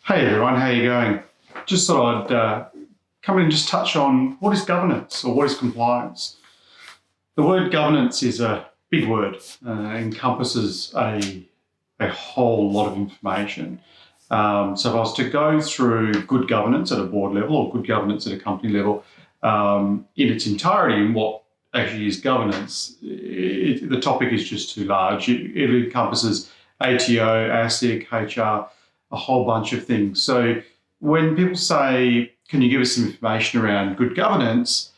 Hey everyone, how are you going? Just thought I'd come in and just touch on what is governance or what is compliance. The word governance is a big word, encompasses a whole lot of information. So if I was to go through good governance at a board level or good governance at a company level in its entirety and what actually is governance, the topic is just too large. It encompasses ATO, ASIC, HR, a whole bunch of things. So when people say, can you give us some information around good governance,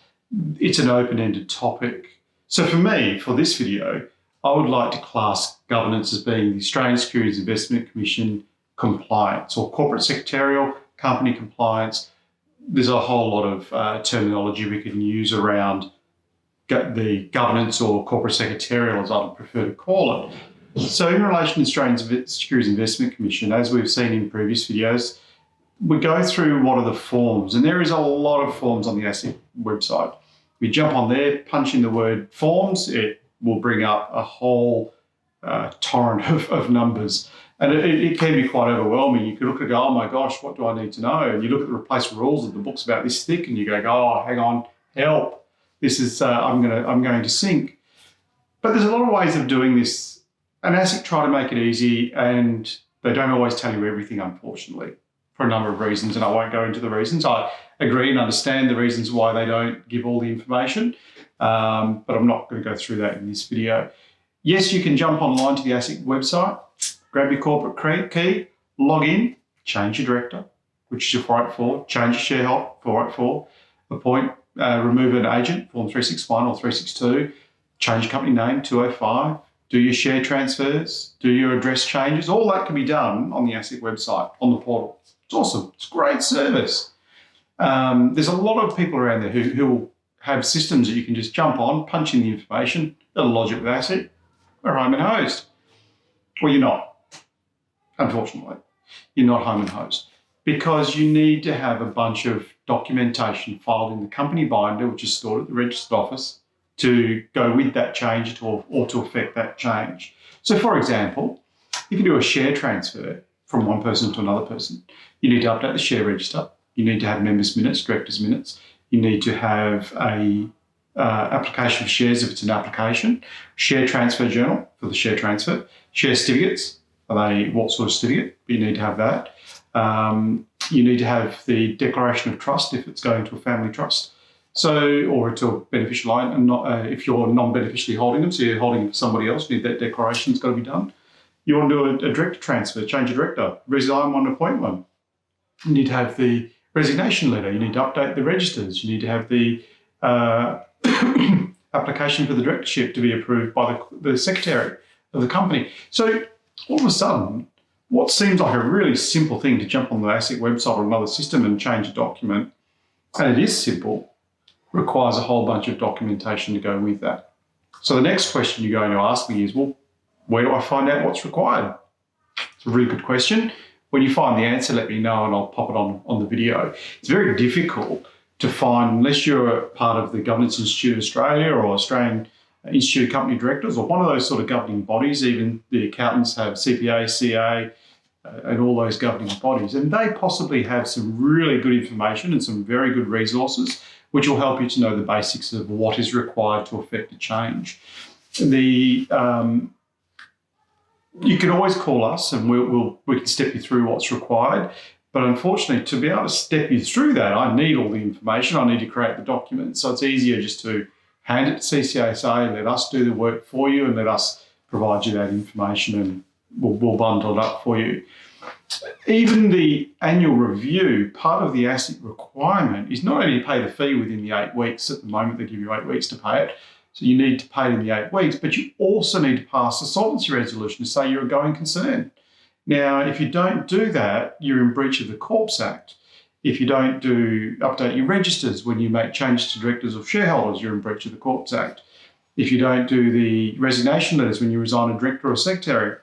it's an open-ended topic. So for me, for this video, I would like to class governance as being the Australian Securities Investment Commission compliance or corporate secretarial, company compliance. There's a whole lot of terminology we can use around the governance or corporate secretarial, as I'd prefer to call it. So in relation to the Australian Securities Investment Commission, as we've seen in previous videos, we go through what are the forms, and there is a lot of forms on the ASIC website. We jump on there, punch in the word forms, it will bring up a whole torrent of numbers. And it can be quite overwhelming. You could look and go, oh my gosh, what do I need to know? And you look at the replacement rules of the book's about this thick and you go, oh, hang on, help. This is, I'm going to sink. But there's a lot of ways of doing this. And ASIC try to make it easy, and they don't always tell you everything, unfortunately, for a number of reasons, and I won't go into the reasons. I agree and understand the reasons why they don't give all the information, but I'm not going to go through that in this video. Yes, you can jump online to the ASIC website, grab your corporate key, log in, change your director, which is your 484, change your shareholder, 484, appoint, remove an agent, form 361 or 362, change your company name, 205, do your share transfers, do your address changes. All that can be done on the ASIC website, on the portal. It's awesome. It's a great service. There's a lot of people around there who have systems that you can just jump on, punch in the information, it'll lodge it with ASIC, or home and host. Well, you're not, unfortunately. You're not home and host because you need to have a bunch of documentation filed in the company binder, which is stored at the registered office, to go with that change or to affect that change. So for example, if you do a share transfer from one person to another person, you need to update the share register, you need to have members' minutes, directors' minutes, you need to have a application for shares if it's an application, share transfer journal for the share transfer, share certificates, what sort of certificate, you need to have that. You need to have the declaration of trust if it's going to a family trust. So, or to a beneficial line, and not if you're non-beneficially holding them, so you're holding them for somebody else, you need that declaration's got to be done. You want to do a director transfer, change a director, resign one, appoint one. You need to have the resignation letter. You need to update the registers. You need to have the application for the directorship to be approved by the secretary of the company. So all of a sudden, what seems like a really simple thing to jump on the ASIC website or another system and change a document, and it is simple, requires a whole bunch of documentation to go with that. So the next question you're going to ask me is, well, where do I find out what's required? It's a really good question. When you find the answer, let me know and I'll pop it on the video. It's very difficult to find, unless you're a part of the Governance Institute of Australia or Australian Institute of Company Directors or one of those sort of governing bodies. Even the accountants have CPA, CA, and all those governing bodies. And they possibly have some really good information and some very good resources which will help you to know the basics of what is required to effect a change. You can always call us and we can step you through what's required. But unfortunately, to be able to step you through that, I need all the information. I need to create the documents. So it's easier just to hand it to CCASA, let us do the work for you and let us provide you that information and we'll bundle it up for you. Even the annual review, part of the ASIC requirement is not only to pay the fee within the 8 weeks. At the moment, they give you 8 weeks to pay it. So you need to pay it in the 8 weeks, but you also need to pass a solvency resolution to say you're a going concern. Now, if you don't do that, you're in breach of the Corps Act. If you don't update your registers when you make changes to directors or shareholders, you're in breach of the Corps Act. If you don't do the resignation letters when you resign a director or secretary,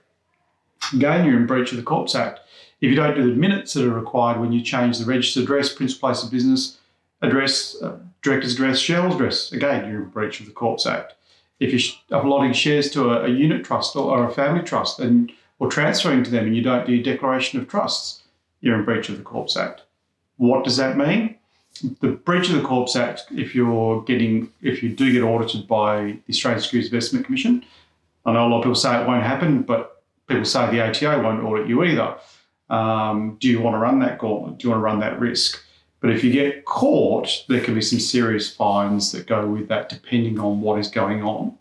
again, you're in breach of the Corps Act. If you don't do the minutes that are required when you change the registered address, principal place of business address, director's address, shareholder's address, again, you're in breach of the Corps Act. If you're allotting shares to a unit trust or a family trust or transferring to them and you don't do your declaration of trusts, you're in breach of the Corps Act. What does that mean? The breach of the Corps Act, if you do get audited by the Australian Securities Investment Commission, I know a lot of people say it won't happen, but people say the ATO won't audit you either. Do you want to run that gauntlet? Do you want to run that risk? But if you get caught, there can be some serious fines that go with that, depending on what is going on.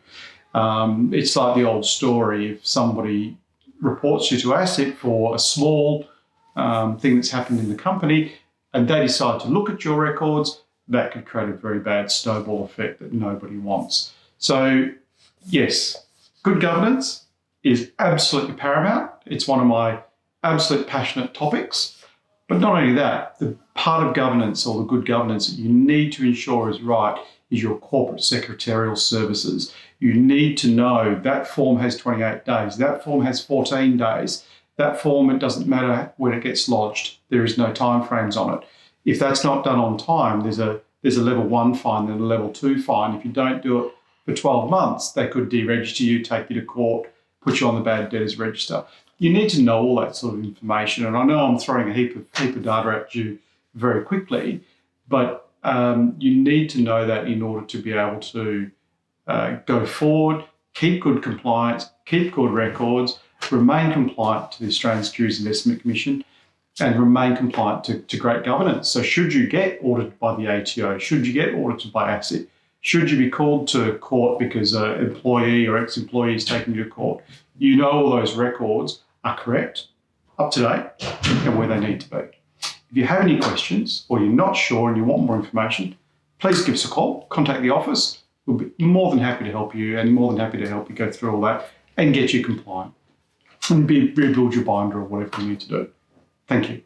It's like the old story: if somebody reports you to ASIC for a small thing that's happened in the company, and they decide to look at your records, that could create a very bad snowball effect that nobody wants. So, yes, good governance is absolutely paramount. It's one of my absolute passionate topics. But not only that, the part of governance, or the good governance that you need to ensure is right, is your corporate secretarial services. You need to know that form has 28 days, that form has 14 days, that form, it doesn't matter when it gets lodged, there is no timeframes on it. If that's not done on time, there's a level 1 fine and a level 2 fine. If you don't do it for 12 months, they could deregister you, take you to court, put you on the bad debtors register. You need to know all that sort of information. And I know I'm throwing a heap of data at you very quickly, but you need to know that in order to be able to go forward, keep good compliance, keep good records, remain compliant to the Australian Securities Investment Commission, and remain compliant to great governance. So should you get audited by the ATO, should you get audited by ASIC, should you be called to court because an employee or ex-employee is taking you to court, you know all those records are correct, up to date, and where they need to be. If you have any questions or you're not sure and you want more information, please give us a call, contact the office. We'll be more than happy to help you, and more than happy to help you go through all that and get you compliant and rebuild your binder or whatever you need to do. Thank you.